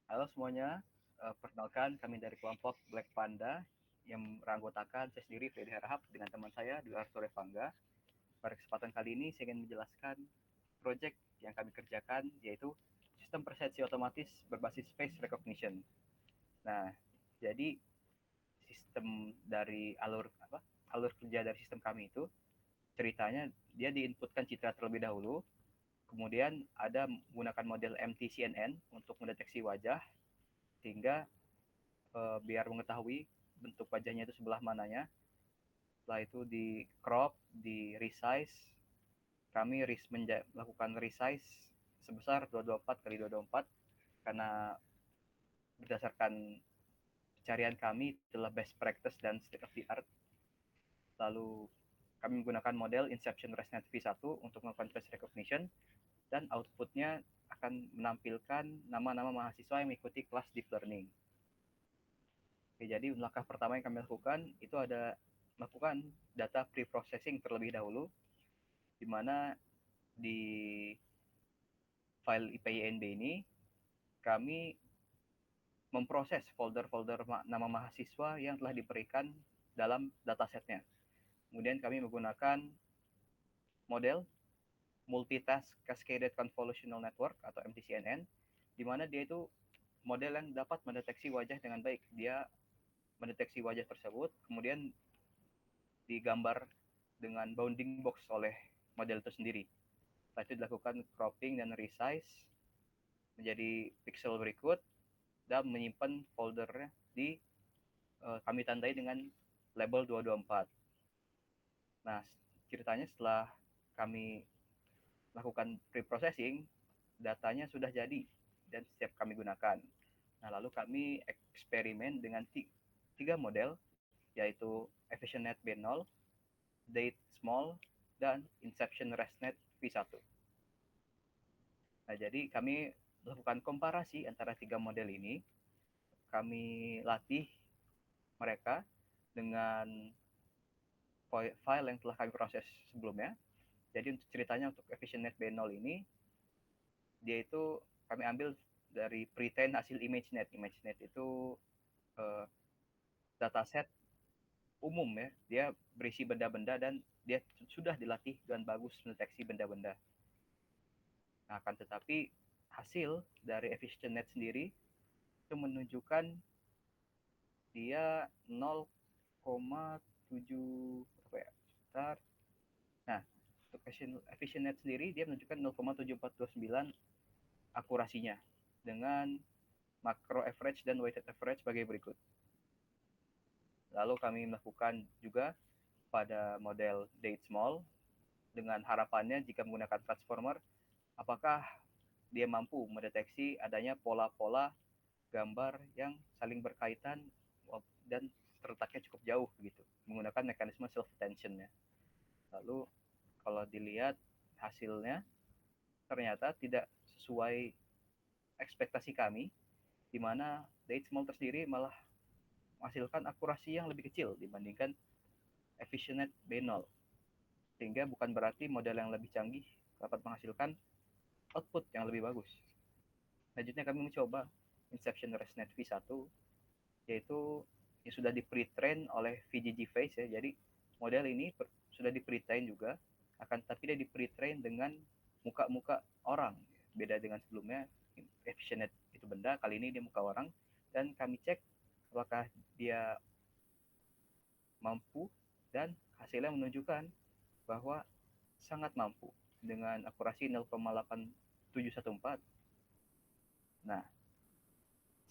Halo semuanya, perkenalkan kami dari kelompok Black Panda yang beranggotakan saya sendiri Freddy Harahap dengan teman saya Dwi Arthur Evangga. Pada kesempatan kali ini saya ingin menjelaskan proyek yang kami kerjakan yaitu sistem persepsi otomatis berbasis face recognition. Nah, jadi sistem dari alur kerja dari sistem kami itu ceritanya dia diinputkan citra terlebih dahulu, kemudian ada menggunakan model MTCNN untuk mendeteksi wajah sehingga biar mengetahui bentuk wajahnya itu sebelah mananya. Setelah itu di crop, di resize, kami melakukan resize sebesar 224 kali 224 karena berdasarkan pencarian kami adalah best practice dan state of the art. Lalu kami menggunakan model Inception ResNet V1 untuk melakukan face recognition dan outputnya akan menampilkan nama-nama mahasiswa yang mengikuti kelas deep learning. Oke, jadi langkah pertama yang kami lakukan itu ada melakukan data pre-processing terlebih dahulu, di mana di file IPYNB ini kami memproses folder-folder nama mahasiswa yang telah diberikan dalam datasetnya. Kemudian kami menggunakan model Multitask Cascaded Convolutional Network atau MTCNN, di mana dia itu model yang dapat mendeteksi wajah dengan baik. Dia mendeteksi wajah tersebut, kemudian digambar dengan bounding box oleh model itu sendiri. Setelah itu dilakukan cropping dan resize menjadi pixel berikut dan menyimpan foldernya di kami tandai dengan label 224. Nah, ceritanya setelah kami lakukan pre-processing, datanya sudah jadi dan siap kami gunakan. Nah, lalu kami eksperimen dengan tiga model, yaitu EfficientNet B0, Date Small, dan Inception ResNet V1. Nah, jadi kami melakukan komparasi antara tiga model ini. Kami latih mereka dengan file yang telah kami proses sebelumnya. Jadi untuk ceritanya untuk EfficientNet B0 ini, dia itu kami ambil dari pre-train hasil ImageNet. ImageNet itu uh, dataset umum ya, dia berisi benda-benda dan dia sudah dilatih dengan bagus mendeteksi benda-benda. Nah, akan tetapi hasil dari EfficientNet sendiri itu menunjukkan dia 0,7 apa ya? Bentar. Nah, untuk EfficientNet sendiri dia menunjukkan 0,7429 akurasinya dengan macro average dan weighted average sebagai berikut. Lalu kami melakukan juga pada model date small dengan harapannya jika menggunakan transformer, apakah dia mampu mendeteksi adanya pola-pola gambar yang saling berkaitan dan terletaknya cukup jauh begitu menggunakan mekanisme self attention ya. Lalu kalau dilihat hasilnya ternyata tidak sesuai ekspektasi kami, di mana date small tersendiri malah menghasilkan akurasi yang lebih kecil dibandingkan EfficientNet B0, sehingga bukan berarti model yang lebih canggih dapat menghasilkan output yang lebih bagus. Selanjutnya kami mencoba Inception ResNet V1, yaitu yang sudah di pre-train oleh VGG Face ya. Jadi model ini sudah di pre-train juga, akan tapi dia di pre-train dengan muka-muka orang. Beda dengan sebelumnya, EfficientNet itu benda, kali ini dia muka orang. Dan kami cek apakah dia mampu, dan hasilnya menunjukkan bahwa sangat mampu dengan akurasi 0,8714. Nah,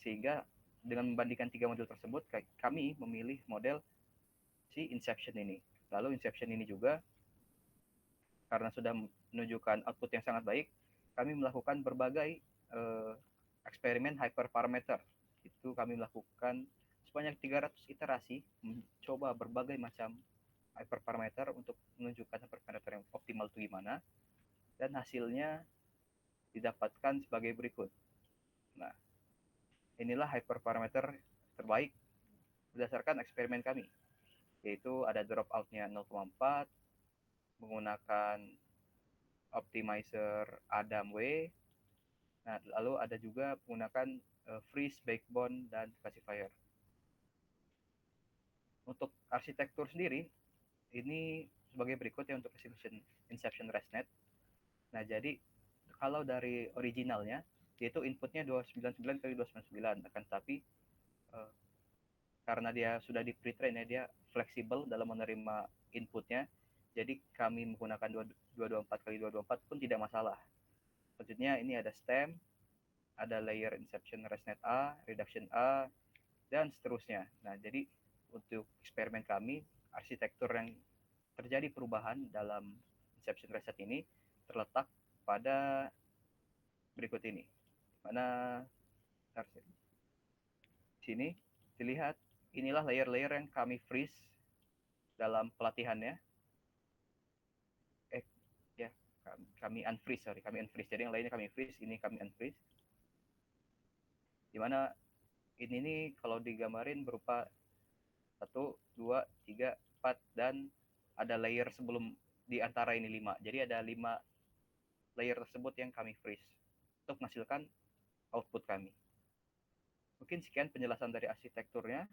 sehingga dengan membandingkan tiga model tersebut, kami memilih model si Inception ini. Lalu Inception ini juga karena sudah menunjukkan output yang sangat baik, kami melakukan berbagai eksperimen hyperparameter. Itu kami melakukan sebanyak 300 iterasi, mencoba berbagai macam hyperparameter untuk menunjukkan hyperparameter yang optimal itu gimana, dan hasilnya didapatkan sebagai berikut. Nah, inilah hyperparameter terbaik berdasarkan eksperimen kami, yaitu ada dropout-nya 0,4, menggunakan optimizer Adam W. Nah, lalu ada juga menggunakan freeze, backbone, dan classifier. Untuk arsitektur sendiri, ini sebagai berikut ya untuk Inception ResNet. Nah, jadi kalau dari originalnya, yaitu inputnya 299 kali 299, akan tapi karena dia sudah di pre-train ya, dia fleksibel dalam menerima inputnya, jadi kami menggunakan 224 kali 224 pun tidak masalah. Selanjutnya ini ada stem, ada layer inception ResNet A, reduction A, dan seterusnya. Nah, jadi untuk eksperimen kami, arsitektur yang terjadi perubahan dalam inception ResNet ini terletak pada berikut ini. Mana sini dilihat, inilah layer-layer yang kami freeze dalam pelatihannya. Ya, kami unfreeze. Jadi yang lainnya kami freeze, ini kami unfreeze. Dimana ini nih kalau digambarin berupa 1, 2, 3, 4, dan ada layer sebelum di antara ini 5. Jadi ada 5 layer tersebut yang kami freeze untuk menghasilkan output kami. Mungkin sekian penjelasan dari arsitekturnya.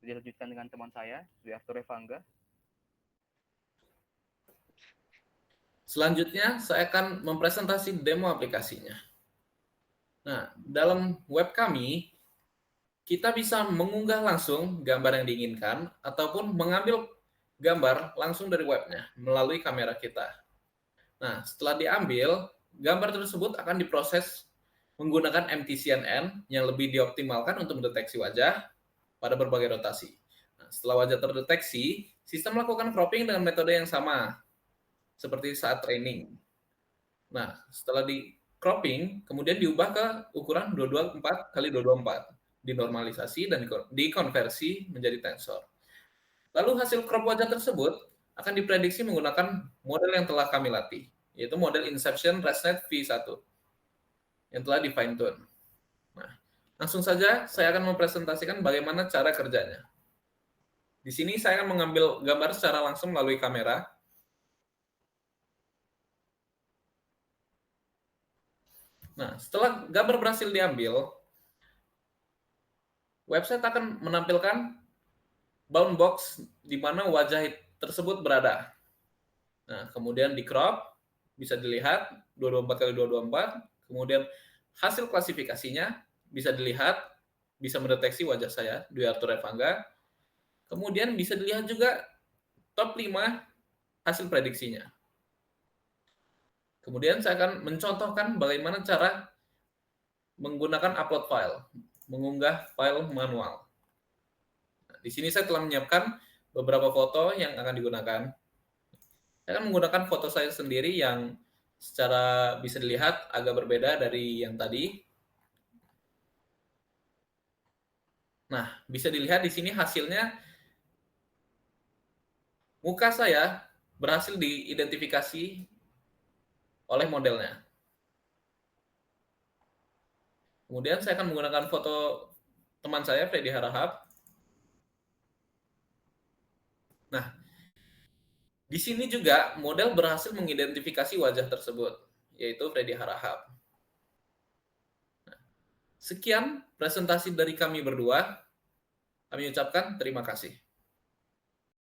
Dilanjutkan dengan teman saya, Dwi Arthur Evangga. Selanjutnya, saya akan mempresentasi demo aplikasinya. Nah, dalam web kami, kita bisa mengunggah langsung gambar yang diinginkan ataupun mengambil gambar langsung dari webnya melalui kamera kita. Nah, setelah diambil, gambar tersebut akan diproses menggunakan MTCNN yang lebih dioptimalkan untuk mendeteksi wajah pada berbagai rotasi. Nah, setelah wajah terdeteksi, sistem melakukan cropping dengan metode yang sama seperti saat training. Nah, setelah di cropping, kemudian diubah ke ukuran 224 kali 224, dinormalisasi dan dikonversi menjadi tensor. Lalu hasil crop wajah tersebut akan diprediksi menggunakan model yang telah kami latih, yaitu model Inception ResNet V1 yang telah di fine tune. Nah, langsung saja saya akan mempresentasikan bagaimana cara kerjanya. Di sini saya akan mengambil gambar secara langsung melalui kamera. Nah, setelah gambar berhasil diambil, website akan menampilkan bound box di mana wajah tersebut berada. Nah, kemudian di crop, bisa dilihat 224 kali 224, kemudian hasil klasifikasinya bisa dilihat, bisa mendeteksi wajah saya, Dwi Arthur Evangga. Kemudian bisa dilihat juga top 5 hasil prediksinya. Kemudian saya akan mencontohkan bagaimana cara menggunakan upload file, mengunggah file manual. Nah, di sini saya telah menyiapkan beberapa foto yang akan digunakan. Saya akan menggunakan foto saya sendiri yang secara bisa dilihat agak berbeda dari yang tadi. Nah, bisa dilihat di sini hasilnya muka saya berhasil diidentifikasi oleh modelnya. Kemudian saya akan menggunakan foto teman saya, Freddy Harahap. Nah, di sini juga model berhasil mengidentifikasi wajah tersebut, yaitu Freddy Harahap. Nah, sekian presentasi dari kami berdua. Kami ucapkan terima kasih.